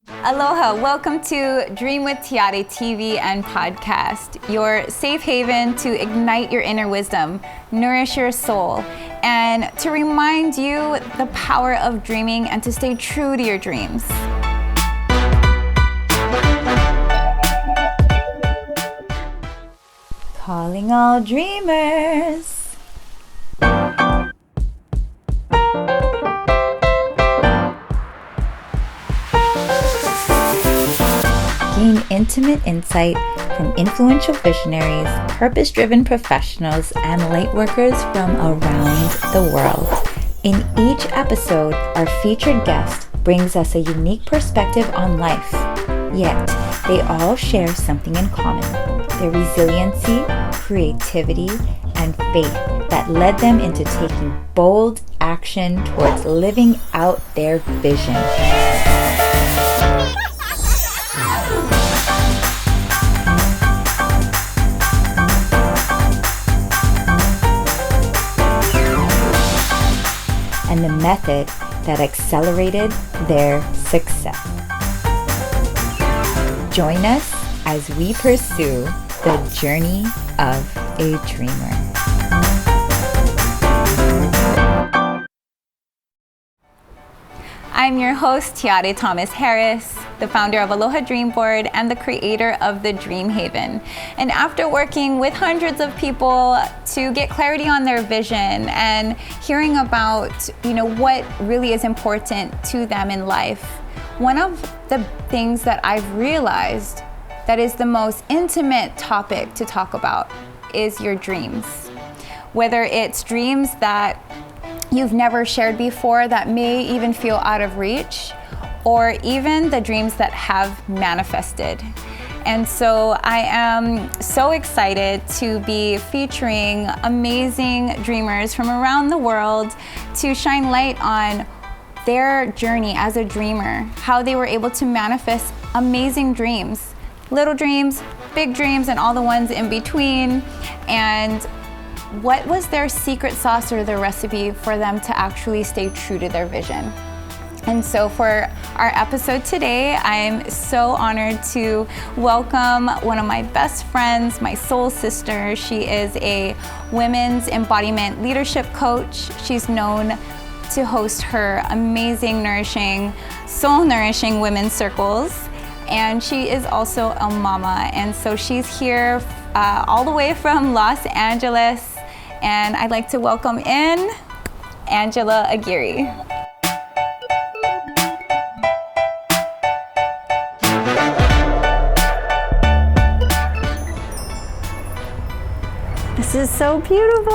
Aloha, welcome to Dream with Tiare TV and podcast, your safe haven to ignite your inner wisdom, nourish your soul, and to remind you the power of dreaming and to stay true to your dreams. Calling all dreamers. Gain intimate insight from influential visionaries, purpose-driven professionals, and light workers from around the world. In each episode, our featured guest brings us a unique perspective on life. Yet, they all share something in common: their resiliency, creativity, and faith that led them into taking bold action towards living out their vision. And the method that accelerated their success. Join us as we pursue the journey of a dreamer. I'm your host, Tiare Thomas Harris, the founder of Aloha Dream Board and the creator of the Dream Haven. And after working with hundreds of people to get clarity on their vision and hearing about, what really is important to them in life, one of the things that I've realized that is the most intimate topic to talk about is your dreams. Whether it's dreams that you've never shared before that may even feel out of reach, or even the dreams that have manifested. And so I am so excited to be featuring amazing dreamers from around the world to shine light on their journey as a dreamer, how they were able to manifest amazing dreams, little dreams, big dreams, and all the ones in between, and what was their secret sauce or their recipe for them to actually stay true to their vision. And so for our episode today, I'm so honored to welcome one of my best friends, my soul sister. She is a women's embodiment leadership coach. She's known to host her amazing, nourishing, soul-nourishing women's circles. And she is also a mama. And so she's here all the way from Los Angeles. And I'd like to welcome in Angela Aguirre. This is so beautiful.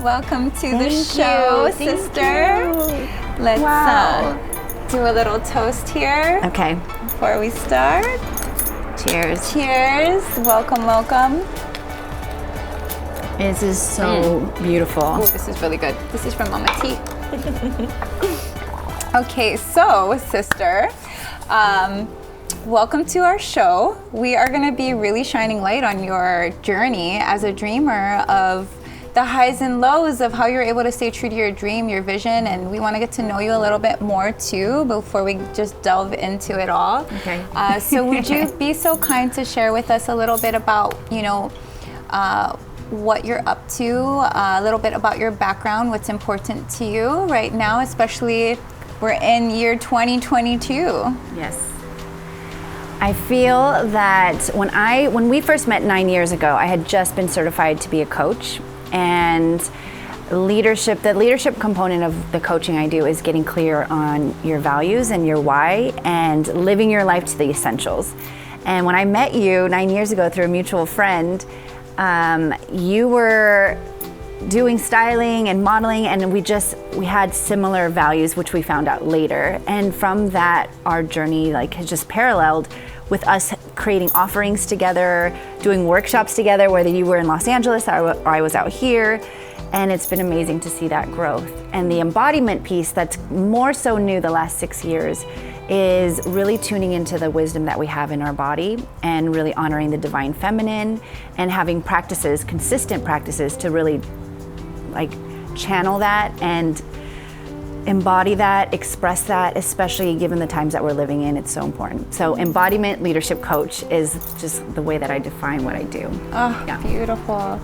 Welcome to the show, sister. Let's do a little toast here. Okay. Before we start. Cheers. Cheers. Welcome, welcome. This is so beautiful. Ooh, this is really good. This is from Mama T. Okay, so sister, welcome to our show. We are going to be really shining light on your journey as a dreamer, of the highs and lows of how you're able to stay true to your dream, your vision, and we want to get to know you a little bit more too before we just delve into it all. Okay. So would you be so kind to share with us a little bit about, what you're up to, a little bit about your background, what's important to you right now, especially we're in year 2022. Yes. I feel that when we first met 9 years ago, I had just been certified to be a coach. And the leadership component of the coaching I do is getting clear on your values and your why and living your life to the essentials. And when I met you 9 years ago through a mutual friend, you were doing styling and modeling, and we had similar values, which we found out later. And from that, our journey has just paralleled with us creating offerings together, doing workshops together, whether you were in Los Angeles or I was out here. And it's been amazing to see that growth. And the embodiment piece that's more so new the last 6 years is really tuning into the wisdom that we have in our body and really honoring the divine feminine and having practices, consistent practices to really channel that and embody that, express that, especially given the times that we're living in. It's so important. So embodiment leadership coach is just the way that I define what I do. Oh, yeah. Beautiful.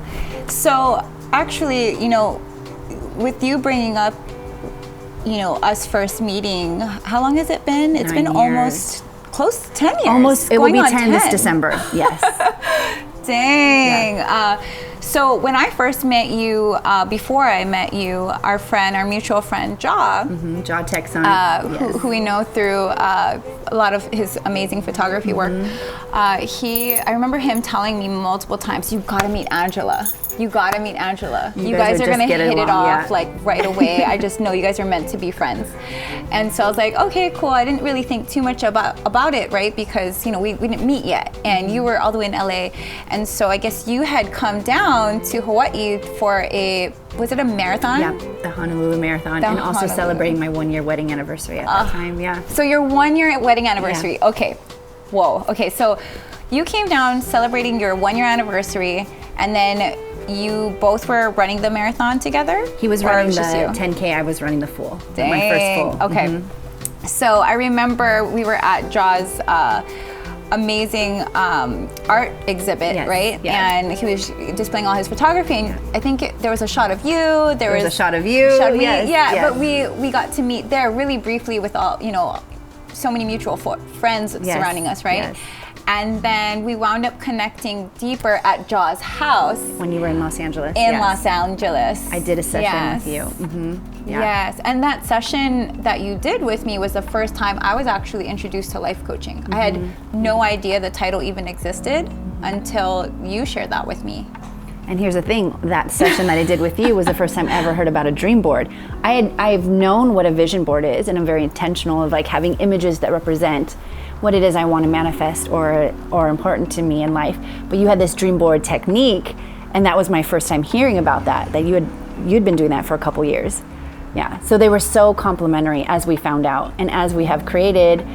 So actually, you know, with you bringing up, you know, us first meeting, how long has it been? It's 9 been years. Almost close to 10 years. Almost, it will be 10 10 this December, yes. Dang. Yeah. So when I first met you, before I met you, our mutual friend, Jaw, Jaw Texon, yes. who we know through a lot of his amazing photography work, I remember him telling me multiple times, you gotta meet Angela. You gotta meet Angela. You guys are gonna hit it off like right away. I just know you guys are meant to be friends. And so I was like, okay, cool. I didn't really think too much about it, right? Because, you know, we didn't meet yet, and you were all the way in LA. And so I guess you had come down to Hawaii for was it a marathon? Yeah, the Honolulu Marathon, and also celebrating my 1-year wedding anniversary at that time, yeah. So your 1-year wedding anniversary, yeah. Okay. Whoa, okay, so you came down celebrating your 1-year anniversary, and then you both were running the marathon together? He was running the 10K, I was running the full. Dang. My first full. Okay. So I remember we were at Jaw's amazing art exhibit, yes, right? yeah. And he was displaying all his photography, and I think there was a shot of you. There was a shot of you. Yes, yes. But we got to meet there really briefly with all, you know, so many mutual friends surrounding us, right? Yes. And then we wound up connecting deeper at Jaw's house. When you were in Los Angeles. Los Angeles. I did a session with you. Yeah. Yes, and that session that you did with me was the first time I was actually introduced to life coaching. I had no idea the title even existed until you shared that with me. And here's the thing, that session that I did with you was the first time I ever heard about a dream board. I've known what a vision board is, and I'm very intentional of like having images that represent what it is I want to manifest or important to me in life. But you had this dream board technique, and that was my first time hearing about that you'd been doing that for a couple years. Yeah, so they were so complementary as we found out, and as we have created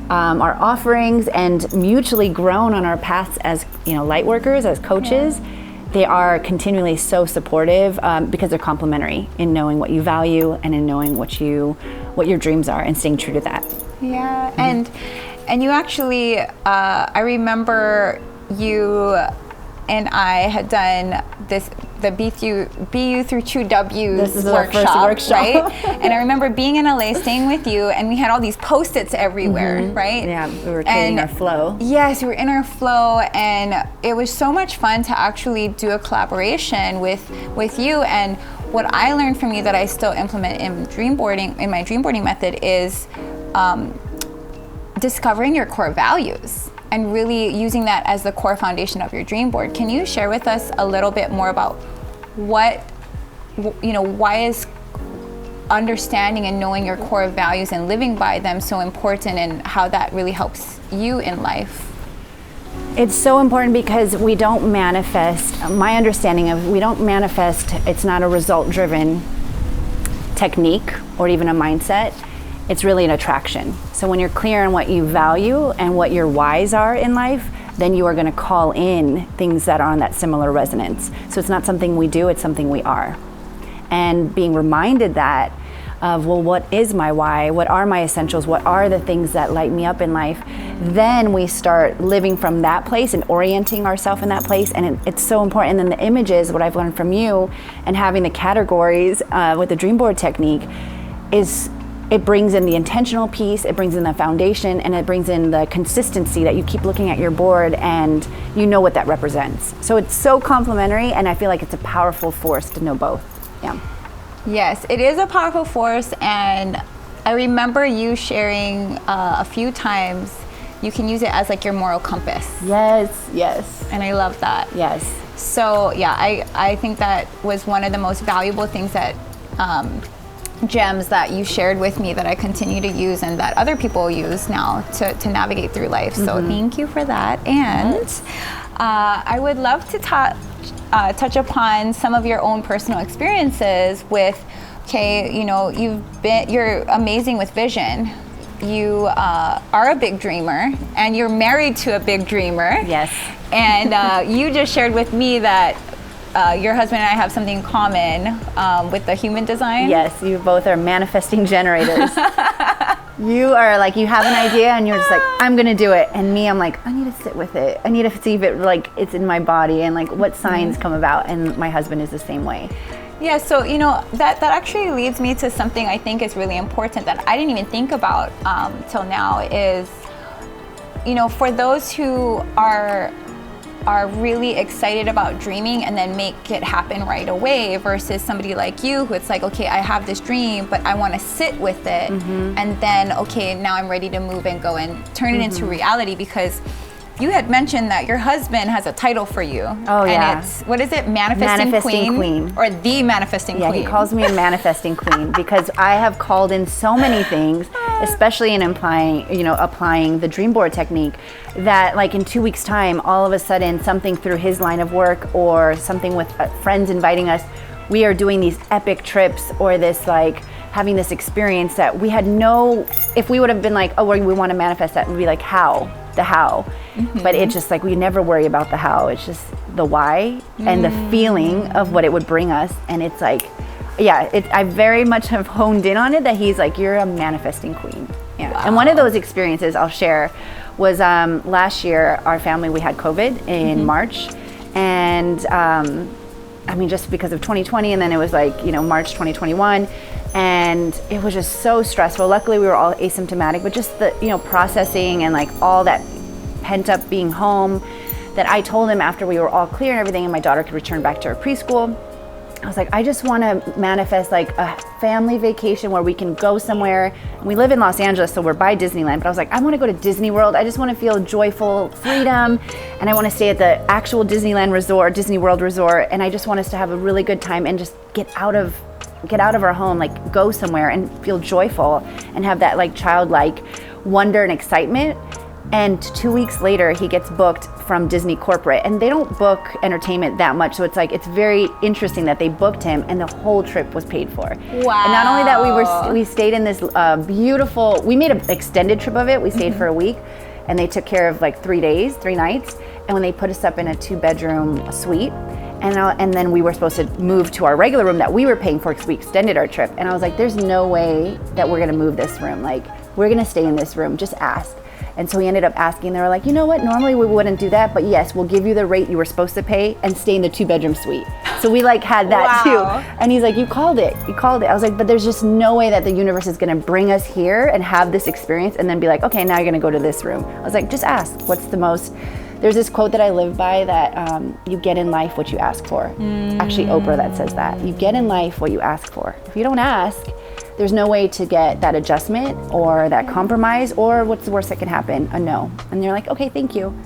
our offerings and mutually grown on our paths as, you know, light workers, as coaches. They are continually so supportive because they're complementary in knowing what you value and in knowing what your dreams are and staying true to that. Yeah, and you actually, I remember you and I had done the BU through 2W this is workshop, our first workshop, right? And I remember being in LA, staying with you, and we had all these Post-its everywhere, right? Yeah, we were creating our flow. Yes, we were in our flow, and it was so much fun to actually do a collaboration with you. And what I learned from you that I still implement in my dream boarding method is discovering your core values and really using that as the core foundation of your dream board. Can you share with us a little bit more about why is understanding and knowing your core values and living by them so important, and how that really helps you in life? It's so important because we don't manifest, my understanding of we don't manifest, it's not a result-driven technique or even a mindset. It's really an attraction. So when you're clear on what you value and what your whys are in life, then you are going to call in things that are on that similar resonance. So it's not something we do, it's something we are. And being reminded that of, well, what is my why? What are my essentials? What are the things that light me up in life? Then we start living from that place and orienting ourselves in that place. And it's so important. And then the images, what I've learned from you and having the categories with the dream board technique is, it brings in the intentional piece, it brings in the foundation, and it brings in the consistency that you keep looking at your board and you know what that represents. So it's so complementary, and I feel like it's a powerful force to know both. Yeah. Yes, it is a powerful force, and I remember you sharing a few times you can use it as like your moral compass. Yes, yes. And I love that. Yes. So yeah, I think that was one of the most valuable things that gems that you shared with me that I continue to use and that other people use now to navigate through life. So thank you for that. And I would love to touch upon some of your own personal experiences with, you're amazing with vision. You are a big dreamer, and you're married to a big dreamer. Yes. And you just shared with me that your husband and I have something in common with the human design. Yes, you both are manifesting generators. You are like, you have an idea and you're just like, I'm gonna do it. And me, I'm like, I need to sit with it. I need to see if it, like, it's in my body and like what signs come about. And my husband is the same way. Yeah, so that actually leads me to something I think is really important that I didn't even think about till now is, for those who are really excited about dreaming and then make it happen right away versus somebody like you who it's like, okay, I have this dream, but I want to sit with it and then, okay, now I'm ready to move and go and turn it into reality, because you had mentioned that your husband has a title for you. Oh, yeah. And it's, what is it? Manifesting Queen? Or the Manifesting Queen? Yeah, he calls me a manifesting queen because I have called in so many things, especially in applying the dream board technique, that like in 2 weeks' time, all of a sudden something through his line of work or something with friends inviting us, we are doing these epic trips or this like having this experience that we had if we would have been like, oh, we want to manifest that, we'd be like, how? The how. But it's just like we never worry about the how. It's just the why and the feeling of what it would bring us. And it's like, yeah, I very much have honed in on it that he's like, you're a manifesting queen. Yeah. Wow. And one of those experiences I'll share was last year, our family, we had COVID in March. And just because of 2020, and then it was like, March 2021. And it was just so stressful. Luckily, we were all asymptomatic, but just the, processing and like all that pent up being home, that I told him after we were all clear and everything and my daughter could return back to her preschool, I was like, I just want to manifest like a family vacation where we can go somewhere. We live in Los Angeles, so we're by Disneyland, but I was like, I want to go to Disney World. I just want to feel joyful freedom. And I want to stay at the actual Disneyland resort, Disney World resort. And I just want us to have a really good time and just get out of our home, like go somewhere and feel joyful and have that like childlike wonder and excitement. And 2 weeks later, he gets booked from Disney corporate, and they don't book entertainment that much. So it's like, it's very interesting that they booked him and the whole trip was paid for. Wow. And not only that, we stayed in this beautiful, we made an extended trip of it. We stayed for a week and they took care of like 3 nights. And when they put us up in a 2-bedroom suite, and then we were supposed to move to our regular room that we were paying for because we extended our trip. And I was like, there's no way that we're gonna move this room. Like, we're gonna stay in this room, just ask. And so we ended up asking. They were like, you know what, normally we wouldn't do that, but yes, we'll give you the rate you were supposed to pay and stay in the 2-bedroom suite. So we like had that too. And he's like, you called it. I was like, but there's just no way that the universe is gonna bring us here and have this experience and then be like, okay, now you're gonna go to this room. I was like, just ask. There's this quote that I live by that you get in life what you ask for. Actually, Oprah that says that. You get in life what you ask for. If you don't ask, there's no way to get that adjustment or that compromise, or what's the worst that can happen? A no. And you're like, okay, thank you.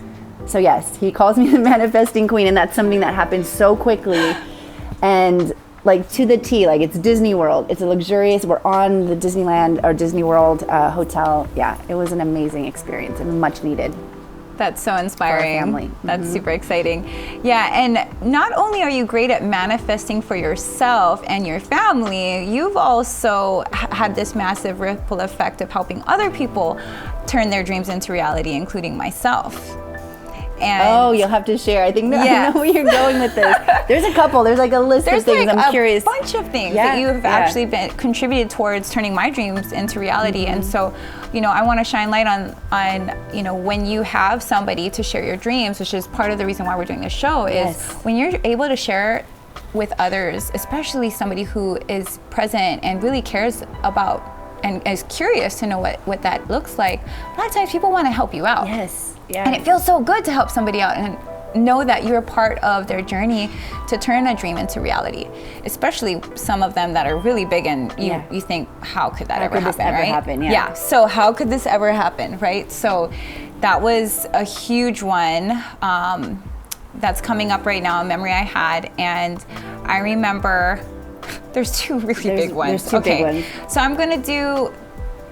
So yes, he calls me the manifesting queen, and that's something that happens so quickly and like to the T. Like, it's Disney World. It's a luxurious, we're on the Disneyland or Disney World hotel. Yeah, it was an amazing experience and much needed. That's so inspiring. For our family. That's super exciting. Yeah, and not only are you great at manifesting for yourself and your family, you've also had this massive ripple effect of helping other people turn their dreams into reality, including myself. And you'll have to share. I think I know where you're going with this. There's a couple. There's like a list of things. I'm curious. There's a bunch of things that you've actually contributed towards turning my dreams into reality. And so, I want to shine light on when you have somebody to share your dreams, which is part of the reason why we're doing this show, is when you're able to share with others, especially somebody who is present and really cares about and is curious to know what that looks like. A lot of times people want to help you out. Yes. Yeah. And it feels so good to help somebody out and know that you're a part of their journey to turn a dream into reality, especially some of them that are really big and you think, how could that ever happen, right? Yeah, so how could this ever happen, right? So that was a huge one that's coming up right now, a memory I had. And I remember there's two really big ones. There's two big ones. So I'm gonna do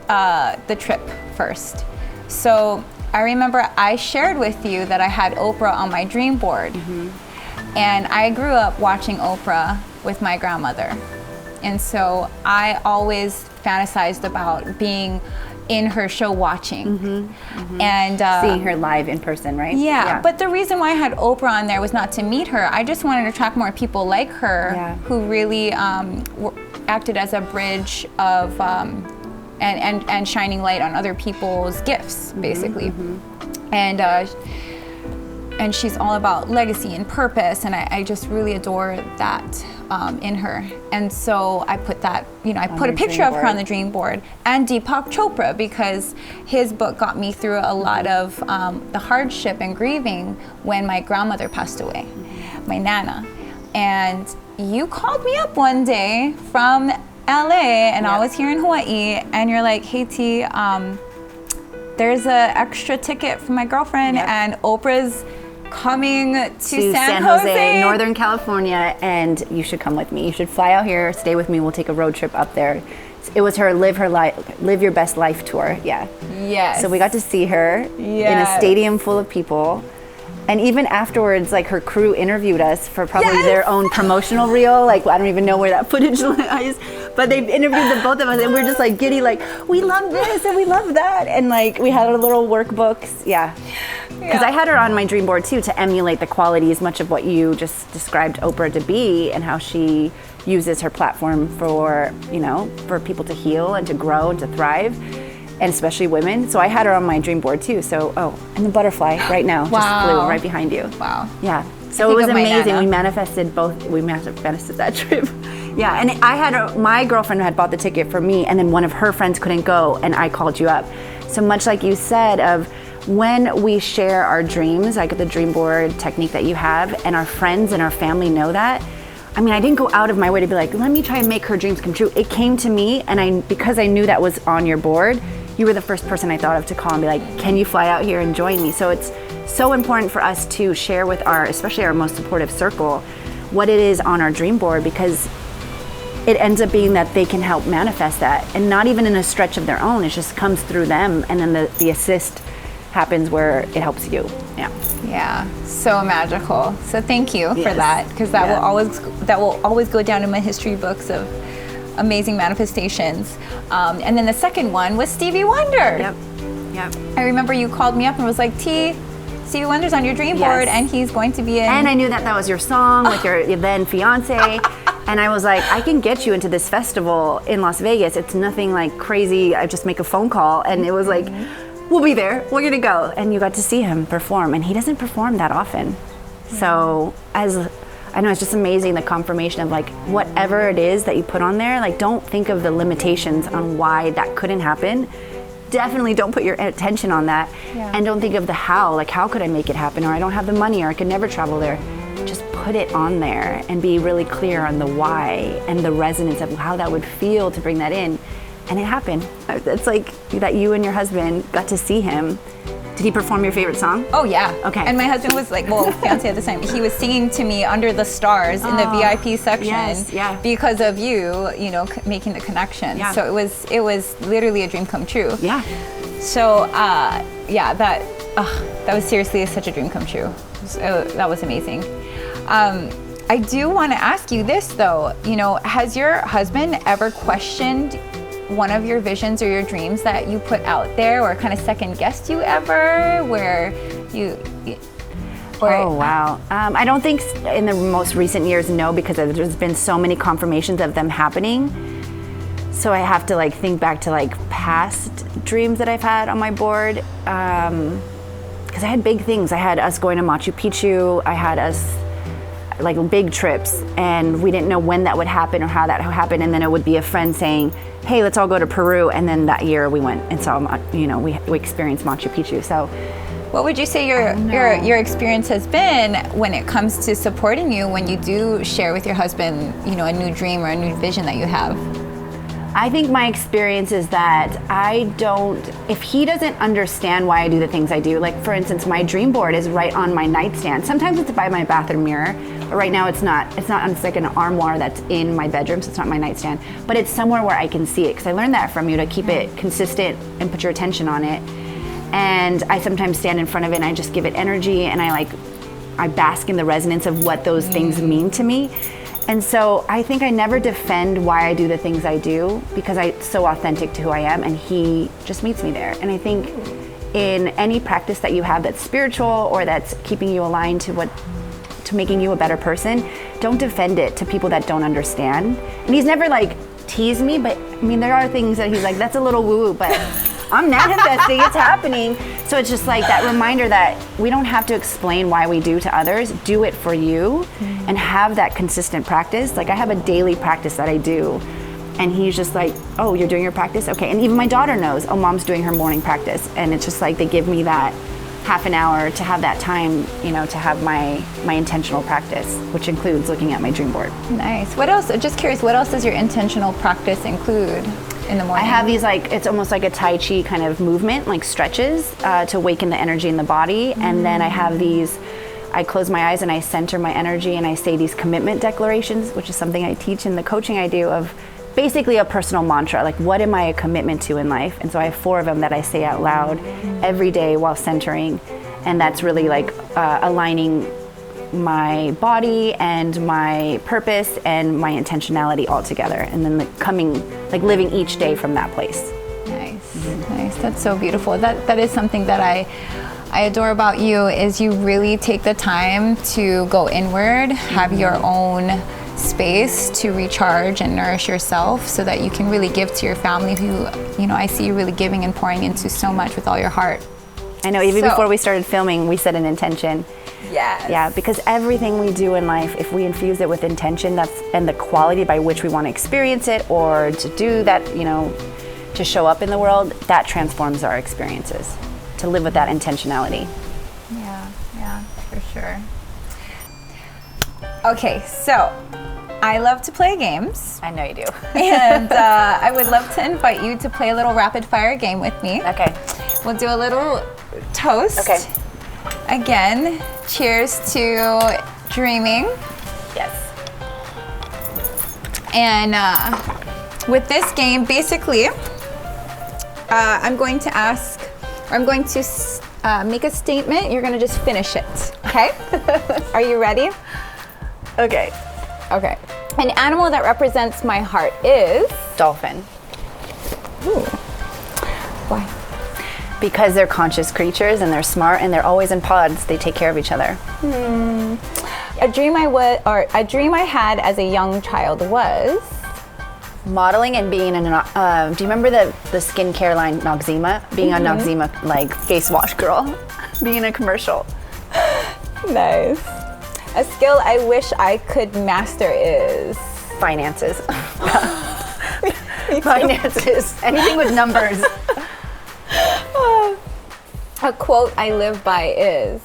the trip first. So I remember I shared with you that I had Oprah on my dream board. And I grew up watching Oprah with my grandmother. And so I always fantasized about being in her show watching. And seeing her live in person, right? Yeah, but the reason why I had Oprah on there was not to meet her. I just wanted to attract more people like her who really acted as a bridge of and shining light on other people's gifts, basically. And she's all about legacy and purpose, and I just really adore that in her. And so I put that, I put a picture of her on the dream board, and Deepak Chopra, because his book got me through a lot of the hardship and grieving when my grandmother passed away, my Nana. And you called me up one day from LA, and I was here in Hawaii, and you're like, hey T, there's an extra ticket for my girlfriend, and Oprah's coming to San Jose, Northern California, and you should come with me. You should fly out here, stay with me. We'll take a road trip up there. It was her live your best life tour. So we got to see her in a stadium full of people. And even afterwards, like, her crew interviewed us for probably their own promotional reel. Like, I don't even know where that footage lies, but they interviewed the both of us, and we're just like giddy, like, we love this and we love that, and like we had our little workbooks. Because I had her on my dream board too, to emulate the qualities, much of what you just described Oprah to be, and how she uses her platform for for people to heal and to grow and to thrive. And especially women. So I had her on my dream board too. So, and the butterfly right now just flew right behind you. Wow. Yeah. So it was amazing. We manifested that trip. Yeah. And I had my girlfriend had bought the ticket for me, and then one of her friends couldn't go, and I called you up. So much like you said, of when we share our dreams, like the dream board technique that you have, and our friends and our family know that. I mean, I didn't go out of my way to be like, let me try and make her dreams come true. It came to me, and because I knew that was on your board, you were the first person I thought of to call and be like, can you fly out here and join me? So it's so important for us to share with especially our most supportive circle, what it is on our dream board, because it ends up being that they can help manifest that, and not even in a stretch of their own. It just comes through them, and then the assist happens where it helps you. Yeah, so magical. So thank you for that, because that will always go down in my history books of amazing manifestations. And then the second one was Stevie Wonder. Yep. I remember you called me up and was like, T, Stevie Wonder's on your dream board, and he's going to be in. And I knew that was your song with your then fiance. And I was like, I can get you into this festival in Las Vegas. It's nothing like crazy. I just make a phone call. And it was like, we'll be there. We're going to go. And you got to see him perform. And he doesn't perform that often. So I know it's just amazing, the confirmation of like, whatever it is that you put on there, like, don't think of the limitations on why that couldn't happen. Definitely don't put your attention on that. And don't think of the how, like, how could I make it happen? Or I don't have the money, or I could never travel there. Just put it on there and be really clear on the why and the resonance of how that would feel to bring that in. And it happened. It's like that you and your husband got to see him. Did he perform your favorite song? Oh yeah. Okay. And my husband was like, fiance at the time, he was singing to me Under the Stars in the VIP section because of you, making the connection. So it was literally a dream come true. So that was seriously such a dream come true. So that was amazing. I do want to ask you this though, has your husband ever questioned one of your visions or your dreams that you put out there, or kind of second guessed you ever, where oh wow. I don't think in the most recent years, no, because there's been so many confirmations of them happening. So I have to like think back to like past dreams that I've had on my board, because I had big things. I had us going to Machu Picchu. I had us like big trips, and we didn't know when that would happen or how that would happen. And then it would be a friend saying, hey, let's all go to Peru. And then that year we went and saw, we experienced Machu Picchu. So what would you say your experience has been when it comes to supporting you when you do share with your husband, a new dream or a new vision that you have? I think my experience is that if he doesn't understand why I do the things I do, like for instance, my dream board is right on my nightstand. Sometimes it's by my bathroom mirror, but right now it's not. It's like an armoire that's in my bedroom, so it's not my nightstand, but it's somewhere where I can see it, because I learned that from you, to keep it consistent and put your attention on it. And I sometimes stand in front of it and I just give it energy, and I bask in the resonance of what those things mean to me. And so I think I never defend why I do the things I do, because it's so authentic to who I am, and he just meets me there. And I think in any practice that you have that's spiritual or that's keeping you aligned to making you a better person, don't defend it to people that don't understand. And he's never like teased me, but I mean, there are things that he's like, that's a little woo-woo, but I'm manifesting, it's happening. So it's just like that reminder that we don't have to explain why we do to others. Do it for you and have that consistent practice. Like I have a daily practice that I do, and he's just like, oh, you're doing your practice? Okay. And even my daughter knows, oh, mom's doing her morning practice. And it's just like they give me that half an hour to have that time, you know, to have my intentional practice, which includes looking at my dream board. Nice. What else, just curious, what else does your intentional practice include in the morning? I have these like, it's almost like a Tai Chi kind of movement, like stretches to awaken the energy in the body. And then I have these, I close my eyes and I center my energy and I say these commitment declarations, which is something I teach in the coaching I do, of basically a personal mantra, like what am I a commitment to in life? And so I have 4 of them that I say out loud every day while centering. And that's really like aligning my body and my purpose and my intentionality all together. And then living each day from that place. Nice, nice. That's so beautiful. That is something that I adore about you, is you really take the time to go inward, have your own space to recharge and nourish yourself so that you can really give to your family, who, you know, I see you really giving and pouring into so much with all your heart. I know, even before we started filming, we set an intention. Yes. Yeah, because everything we do in life, if we infuse it with intention, and the quality by which we want to experience it or to do that, you know, to show up in the world, that transforms our experiences, to live with that intentionality. Yeah, for sure. Okay, so I love to play games. I know you do. And I would love to invite you to play a little rapid fire game with me. Okay. We'll do a little toast. Okay. Again, cheers to dreaming. Yes. And with this game, basically, I'm going to make a statement. You're going to just finish it, okay? Are you ready? Okay. Okay. An animal that represents my heart is? Dolphin. Ooh. Why? Because they're conscious creatures and they're smart and they're always in pods. They take care of each other. A dream I had as a young child was? Modeling and being in an, do you remember the skincare line Noxzema? Being a Noxzema like face wash girl. Being in a commercial. Nice. A skill I wish I could master is? Finances. Finances. Anything with numbers. A quote I live by is?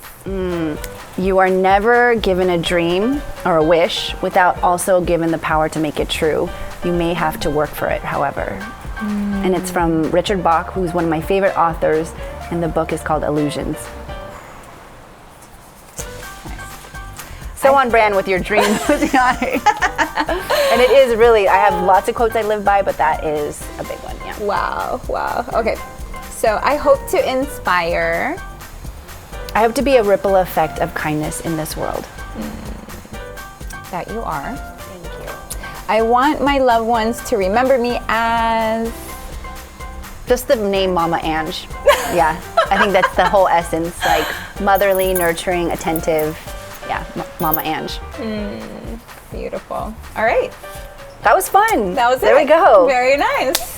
You are never given a dream or a wish without also given the power to make it true. You may have to work for it, however. And it's from Richard Bach, who's one of my favorite authors, and the book is called Illusions. So on brand with your dream with the eye. And it is really, I have lots of quotes I live by, but that is a big one, yeah. Wow. Okay. So I hope to inspire. I hope to be a ripple effect of kindness in this world. That you are. Thank you. I want my loved ones to remember me as? Just the name Mama Ange. Yeah, I think that's the whole essence, like motherly, nurturing, attentive. Yeah, Mama Ange. Beautiful. All right. That was fun. That was There it. we go. Very nice.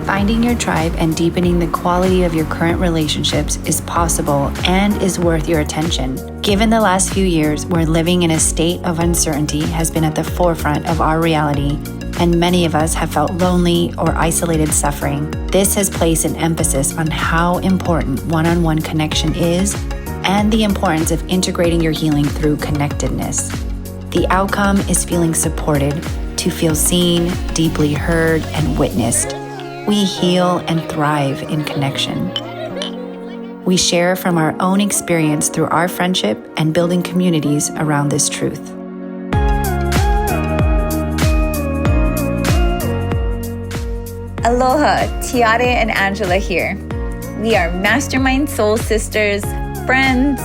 Finding your tribe and deepening the quality of your current relationships is possible and is worth your attention. Given the last few years where living in a state of uncertainty has been at the forefront of our reality, and many of us have felt lonely or isolated suffering, this has placed an emphasis on how important one-on-one connection is and the importance of integrating your healing through connectedness. The outcome is feeling supported, to feel seen, deeply heard, and witnessed. We heal and thrive in connection. We share from our own experience through our friendship and building communities around this truth. Aloha, Tiare and Angela here. We are mastermind soul sisters, friends,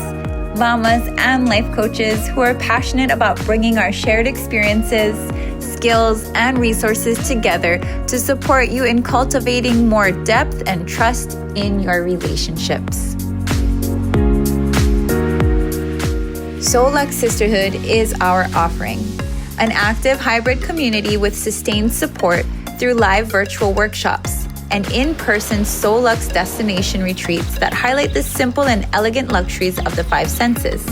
mamas, and life coaches who are passionate about bringing our shared experiences, skills, and resources together to support you in cultivating more depth and trust in your relationships. Soul Luxe Sisterhood is our offering, an active hybrid community with sustained support through live virtual workshops and in-person Soul Luxe destination retreats that highlight the simple and elegant luxuries of the five senses.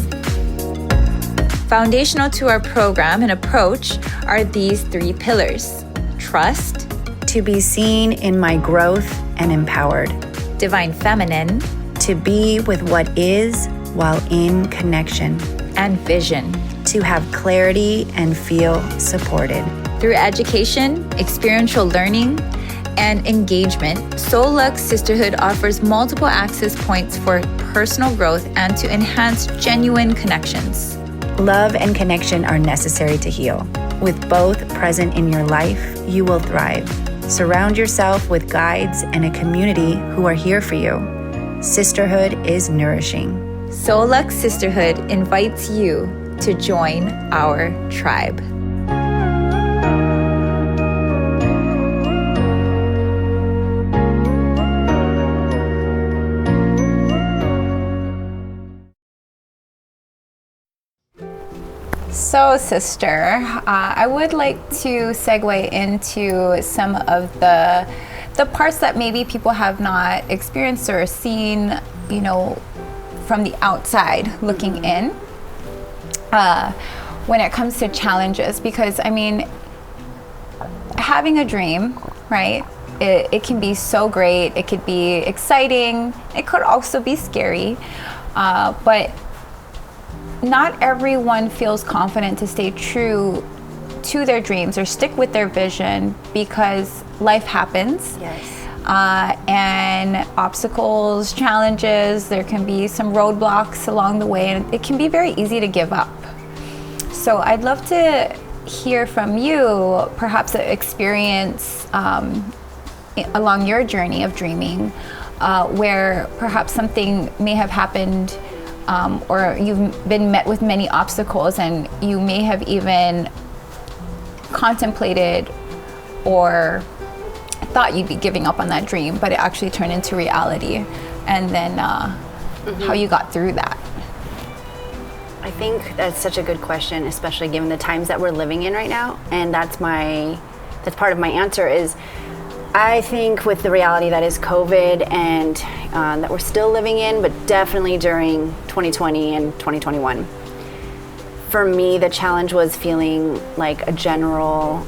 Foundational to our program and approach are these three pillars: trust, To be seen in my growth and empowered. divine feminine, To be with what is while in connection. and vision. To have clarity and feel supported. Through education, experiential learning, and engagement, Soul Luxe Sisterhood offers multiple access points for personal growth and to enhance genuine connections. Love and connection are necessary to heal. With both present in your life, you will thrive. Surround yourself with guides and a community who are here for you. Sisterhood is nourishing. Soul Luxe Sisterhood invites you to join our tribe. So, sister, I would like to segue into some of the parts that maybe people have not experienced or seen, from the outside looking in, when it comes to challenges. Because, having a dream, right? It can be so great. It could be exciting. It could also be scary, but not everyone feels confident to stay true to their dreams or stick with their vision because life happens. Yes. And obstacles, challenges, there can be some roadblocks along the way, and it can be very easy to give up. So I'd love to hear from you, perhaps an experience along your journey of dreaming, where perhaps something may have happened, or you've been met with many obstacles, and you may have even contemplated or thought you'd be giving up on that dream, but it actually turned into reality, and then how you got through that. I think that's such a good question, especially given the times that we're living in right now. And that's part of my answer is, I think with the reality that is COVID and that we're still living in, but definitely during 2020 and 2021, for me, the challenge was feeling like a general,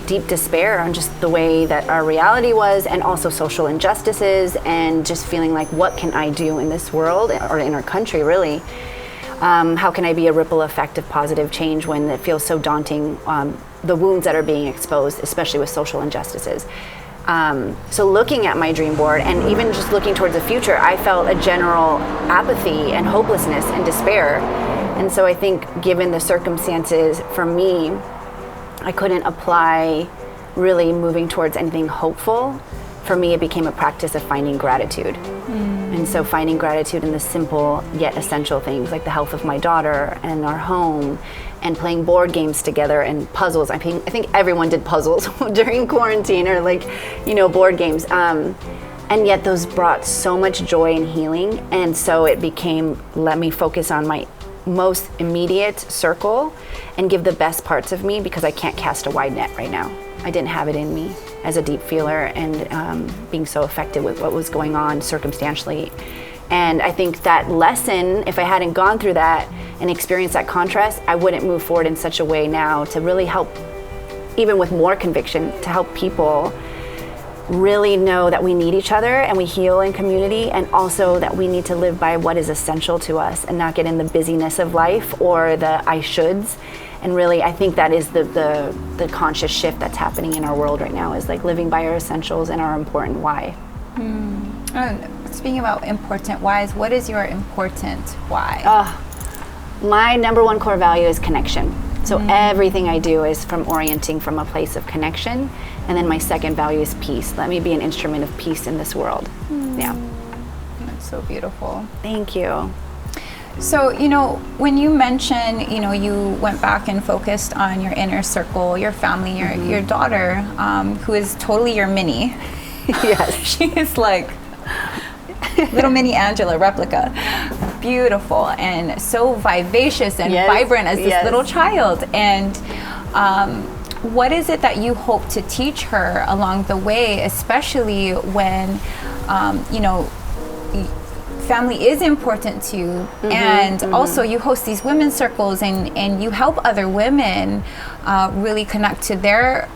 deep despair on just the way that our reality was, and also social injustices, and just feeling like, what can I do in this world, or in our country, really? How can I be a ripple effect of positive change when it feels so daunting, the wounds that are being exposed, especially with social injustices? So looking at my dream board, and even just looking towards the future, I felt a general apathy and hopelessness and despair. And so I think, given the circumstances for me, I couldn't apply really moving towards anything hopeful. For me, it became a practice of finding gratitude. And so finding gratitude in the simple yet essential things, like the health of my daughter and our home, and playing board games together and puzzles. I think everyone did puzzles during quarantine, or board games. And yet those brought so much joy and healing. And so it became, let me focus on my most immediate circle and give the best parts of me, because I can't cast a wide net right now. I didn't have it in me as a deep feeler, and being so affected with what was going on circumstantially. And I think that lesson, if I hadn't gone through that and experienced that contrast, I wouldn't move forward in such a way now to really help, even with more conviction, to help people really know that we need each other and we heal in community, and also that we need to live by what is essential to us and not get in the busyness of life or the I shoulds. And really, I think that is the conscious shift that's happening in our world right now, is like living by our essentials and our important why. Speaking about important whys, what is your important why? My number one core value is connection. So everything I do is from orienting from a place of connection. And then my second value is peace. Let me be an instrument of peace in this world. Yeah. That's so beautiful. Thank you. So, when you mention, you went back and focused on your inner circle, your family, your daughter, who is totally your mini. Yes. She is like little mini Angela replica. Beautiful and so vivacious and vibrant as this little child. And what is it that you hope to teach her along the way, especially when, family is important to you, and also you host these women's circles and you help other women really connect to their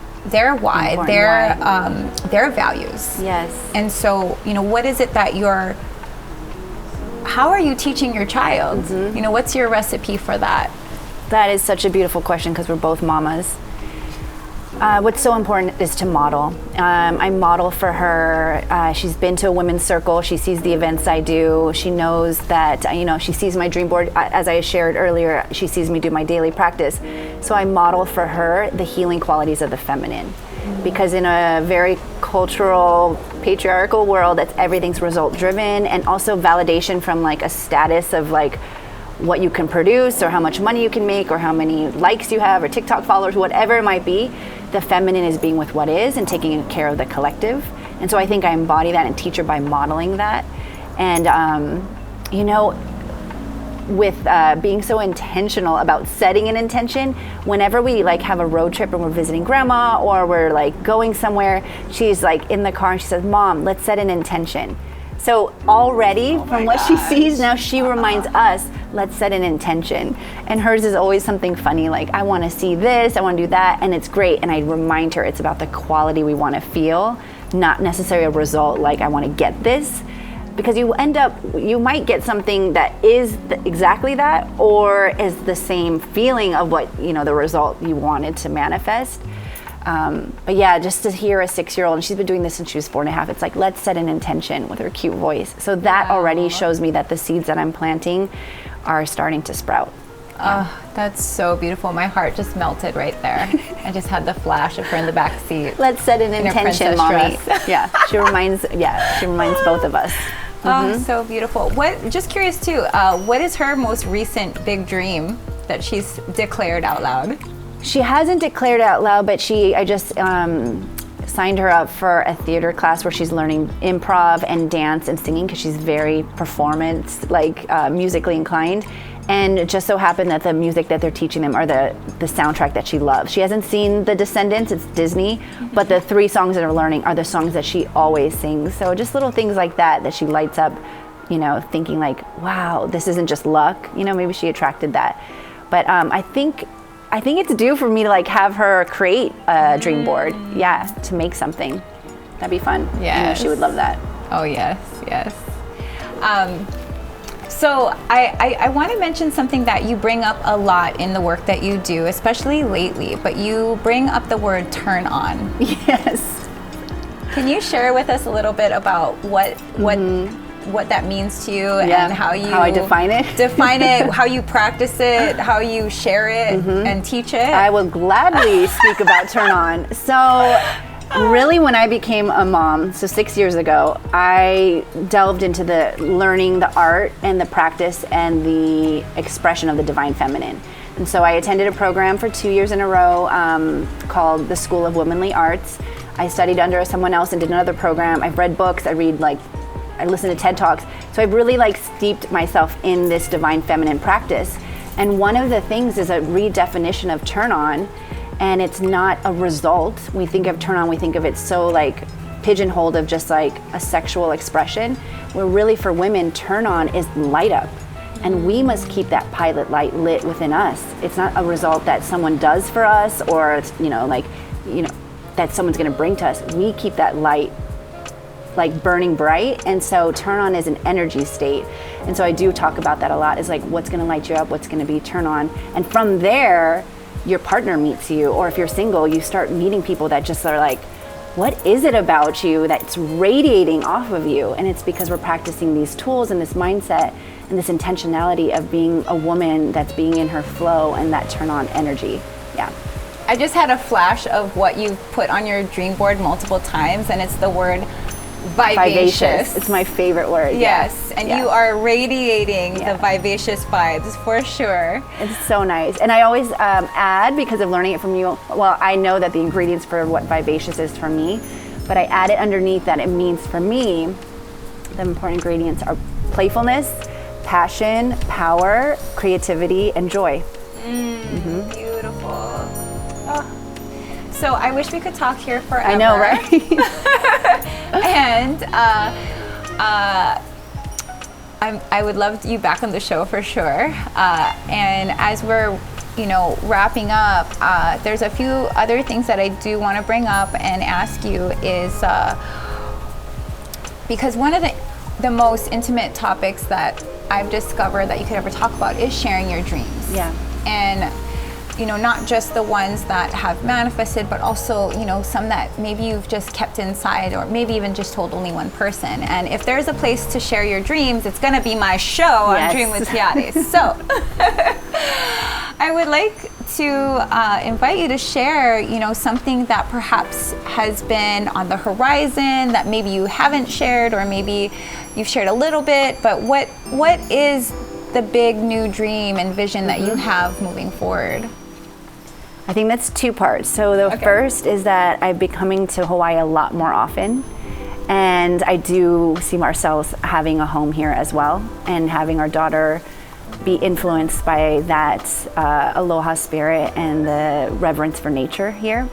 why, their values. Yes. And so, what is it that how are you teaching your child? What's your recipe for that? That is such a beautiful question, because we're both mamas. What's so important is to model. I model for her. She's been to a women's circle. She sees the events I do. She knows that, she sees my dream board. As I shared earlier, she sees me do my daily practice. So I model for her the healing qualities of the feminine. Because in a very cultural, patriarchal world, everything's result driven, and also validation from like a status of like what you can produce, or how much money you can make, or how many likes you have, or TikTok followers, whatever it might be. The feminine is being with what is and taking care of the collective. And so I think I embody that and teach her by modeling that. And, with being so intentional about setting an intention, whenever we like have a road trip and we're visiting grandma, or we're like going somewhere, she's like in the car and she says, "Mom, let's set an intention." So already from what she sees now, she reminds us, let's set an intention. And hers is always something funny, like, I want to see this, I want to do that, and it's great. And I remind her it's about the quality we want to feel, not necessarily a result like I want to get this. Because you might get something that is exactly that, or is the same feeling of what, the result you wanted to manifest. But yeah, just to hear a 6-year-old, and she's been doing this since she was 4.5, it's like, let's set an intention with her cute voice. So that already shows me that the seeds that I'm planting are starting to sprout. Oh, that's so beautiful. My heart just melted right there. I just had the flash of her in the back seat. Let's set an intention, mommy. Yeah, she reminds both of us. Oh, so beautiful. Just curious too, what is her most recent big dream that she's declared out loud? She hasn't declared it out loud, but I just signed her up for a theater class where she's learning improv and dance and singing, because she's very performance, musically inclined. And it just so happened that the music that they're teaching them are the soundtrack that she loves. She hasn't seen The Descendants, it's Disney, but the 3 songs that are learning are the songs that she always sings. So just little things like that she lights up, thinking like, wow, this isn't just luck. Maybe she attracted that. But I think it's due for me to have her create a dream board, to make something. That'd be fun. Yeah, I know she would love that. Oh yes. So I want to mention something that you bring up a lot in the work that you do, especially lately, but you bring up the word turn on. Yes. Can you share with us a little bit about what that means to you, and how I define it, how you practice it, how you share it and teach it? I will gladly speak about turn on. So really, when I became a mom, so 6 years ago, I delved into the learning the art and the practice and the expression of the divine feminine. And so I attended a program for 2 years in a row called the School of Womanly Arts. I studied under someone else and did another program. I've read books, I listen to TED Talks. So I've really steeped myself in this divine feminine practice. And one of the things is a redefinition of turn on. And it's not a result. We think of turn on, we think of it so pigeonholed of just a sexual expression, where really for women, turn on is light up. And we must keep that pilot light lit within us. It's not a result that someone does for us, or that someone's gonna bring to us. We keep that light like burning bright. And so turn on is an energy state. And so I do talk about that a lot, is like what's going to light you up, what's going to be turn on. And from there, your partner meets you, or if you're single, you start meeting people that just are like, what is it about you that's radiating off of you? And it's because we're practicing these tools and this mindset and this intentionality of being a woman that's being in her flow and that turn on energy. Yeah. I just had a flash of what you've put on your dream board multiple times, and it's the word vivacious. It's my favorite word. Yes, and you are radiating the vivacious vibes for sure. It's so nice. And I always add, because of learning it from you, well, I know that the ingredients for what vivacious is for me, but I add it underneath that it means for me, the important ingredients are playfulness, passion, power, creativity, and joy. Beautiful. Oh. So I wish we could talk here forever. I know, right? And I would love you back on the show for sure. And as we're, wrapping up, there's a few other things that I do want to bring up and ask you is, because one of the most intimate topics that I've discovered that you could ever talk about is sharing your dreams. Yeah. And not just the ones that have manifested, but also, some that maybe you've just kept inside, or maybe even just told only one person. And if there's a place to share your dreams, it's going to be my show on Dream with Tiare. So I would like to invite you to share, something that perhaps has been on the horizon that maybe you haven't shared, or maybe you've shared a little bit, but what is the big new dream and vision that you have moving forward? I think that's two parts. So the first is that I've been coming to Hawaii a lot more often, and I do see ourselves having a home here as well, and having our daughter be influenced by that aloha spirit and the reverence for nature here.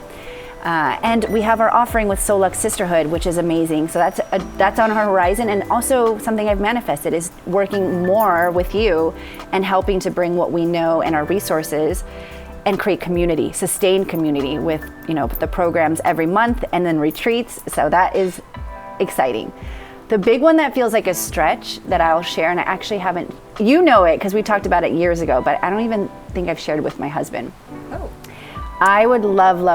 And we have our offering with Soul Luxe Sisterhood, which is amazing. So that's on our horizon, and also something I've manifested is working more with you and helping to bring what we know and our resources and create community, sustained community with, the programs every month and then retreats. So that is exciting. The big one that feels like a stretch that I'll share, and I actually haven't, it because we talked about it years ago, but I don't even think I've shared it with my husband. Oh. I would love,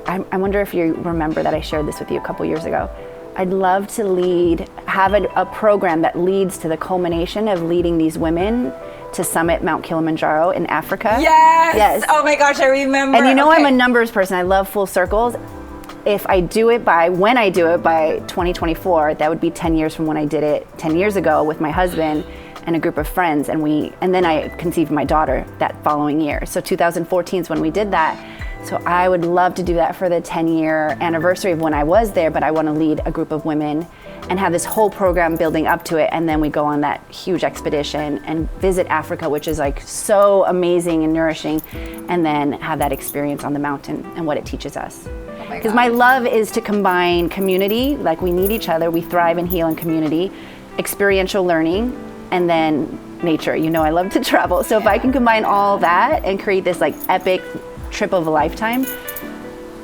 I wonder if you remember that I shared this with you a couple years ago. I'd love to have a program that leads to the culmination of leading these women to summit Mount Kilimanjaro in Africa. Yes! Oh my gosh, I remember. And I'm a numbers person. I love full circles. When I do it by 2024, that would be 10 years from when I did it 10 years ago with my husband and a group of friends, and then I conceived my daughter that following year. So 2014 is when we did that. So I would love to do that for the 10-year anniversary of when I was there, but I want to lead a group of women and have this whole program building up to it, and then we go on that huge expedition and visit Africa, which is like so amazing and nourishing, and then have that experience on the mountain and what it teaches us. Because my love is to combine community, like we need each other, we thrive and heal in community, experiential learning, and then nature. I love to travel. So if I can combine all that and create this like epic trip of a lifetime,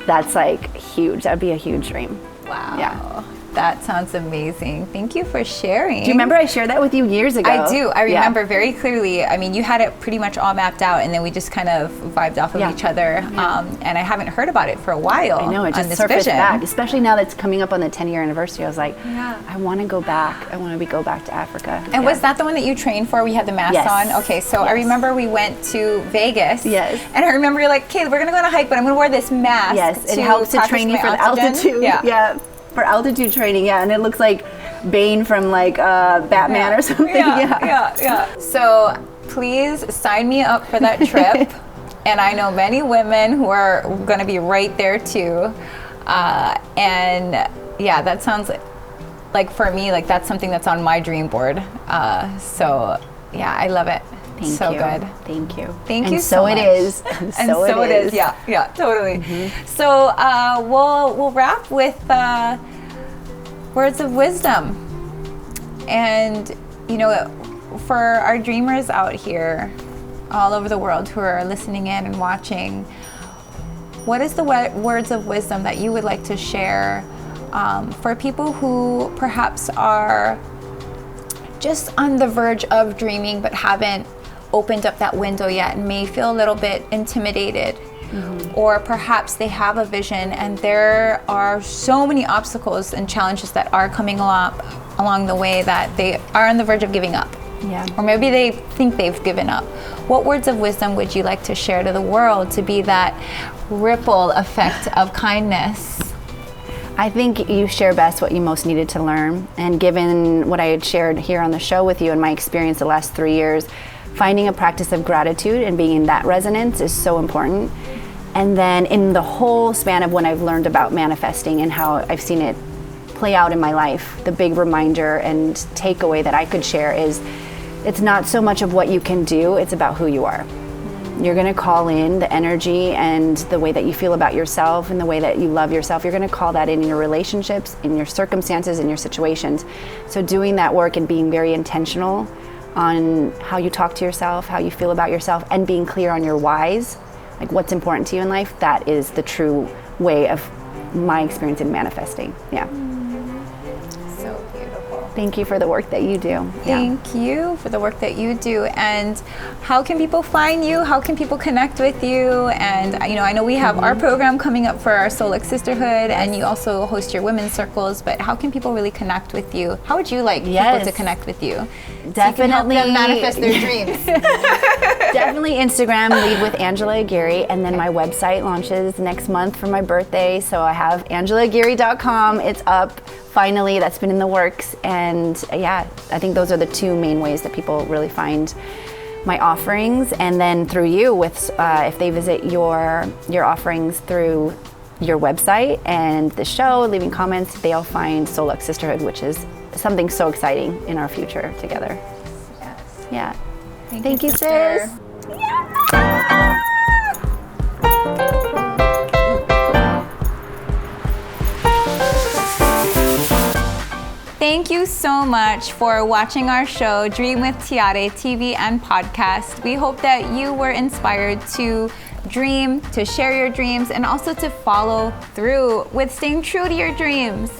that's like huge. That'd be a huge dream. Wow. Yeah. That sounds amazing. Thank you for sharing. Do you remember I shared that with you years ago? I do. I remember very clearly. I mean, you had it pretty much all mapped out, and then we just kind of vibed off of each other. And I haven't heard about it for a while. I know, it just surfaced back, especially now that's coming up on the 10-year anniversary. I was like, I want to go back. I want to go back to Africa. And was that the one that you trained for? We had the mask on? Okay, so I remember we went to Vegas. Yes. And I remember you're like, Kayla, we're going to go on a hike, but I'm going to wear this mask. Yes, it helps to train you for the altitude. Yeah. For altitude training, and it looks like Bane from like Batman or something. Yeah. So please sign me up for that trip. And I know many women who are going to be right there too. And that sounds like for me, like that's something that's on my dream board. So I love it. Thank you. Good. Thank you. Thank you so much. It is. And so it is. Yeah, totally. Mm-hmm. So we'll wrap with words of wisdom. And, for our dreamers out here, all over the world who are listening in and watching, what is the words of wisdom that you would like to share for people who perhaps are just on the verge of dreaming but haven't opened up that window yet and may feel a little bit intimidated. Or perhaps they have a vision and there are so many obstacles and challenges that are coming along the way that they are on the verge of giving up. Yeah. Or maybe they think they've given up. What words of wisdom would you like to share to the world to be that ripple effect of kindness? I think you share best what you most needed to learn. And given what I had shared here on the show with you and my experience the last 3 years, finding a practice of gratitude and being in that resonance is so important. And then in the whole span of when I've learned about manifesting and how I've seen it play out in my life, the big reminder and takeaway that I could share is it's not so much of what you can do, it's about who you are. You're going to call in the energy and the way that you feel about yourself and the way that you love yourself. You're going to call that in your relationships, in your circumstances, in your situations. So doing that work and being very intentional on how you talk to yourself, how you feel about yourself, and being clear on your whys, like what's important to you in life, that is the true way of my experience in manifesting. Yeah. So beautiful. Thank you for the work that you do. Thank you for the work that you do. And how can people find you? How can people connect with you? And I know we have our program coming up for our Soul Luxe Sisterhood, and you also host your women's circles, but how can people really connect with you? How would you like people to connect with you? Definitely. So you can help them manifest their dreams. Definitely Instagram, Lead with Angela Aguirre, and then my website launches next month for my birthday. So I have angelaaguirre.com. It's up finally. That's been in the works. And yeah, I think those are the two main ways that people really find my offerings. And then through you, with if they visit your offerings through your website and the show, leaving comments, they'll find Soul Luxe Sisterhood, which is something so exciting in our future together. Yes. Yeah. Thank you, sis. Thank you so much for watching our show, Dream with Tiare TV and podcast. We hope that you were inspired to dream, to share your dreams, and also to follow through with staying true to your dreams.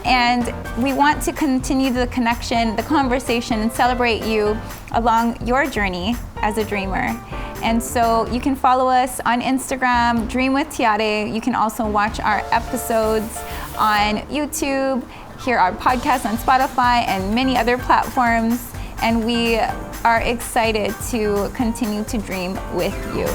And we want to continue the connection, the conversation, and celebrate you along your journey as a dreamer. And so you can follow us on Instagram, Dream with Tiare. You can also watch our episodes on YouTube, hear our podcast on Spotify and many other platforms. And we are excited to continue to dream with you.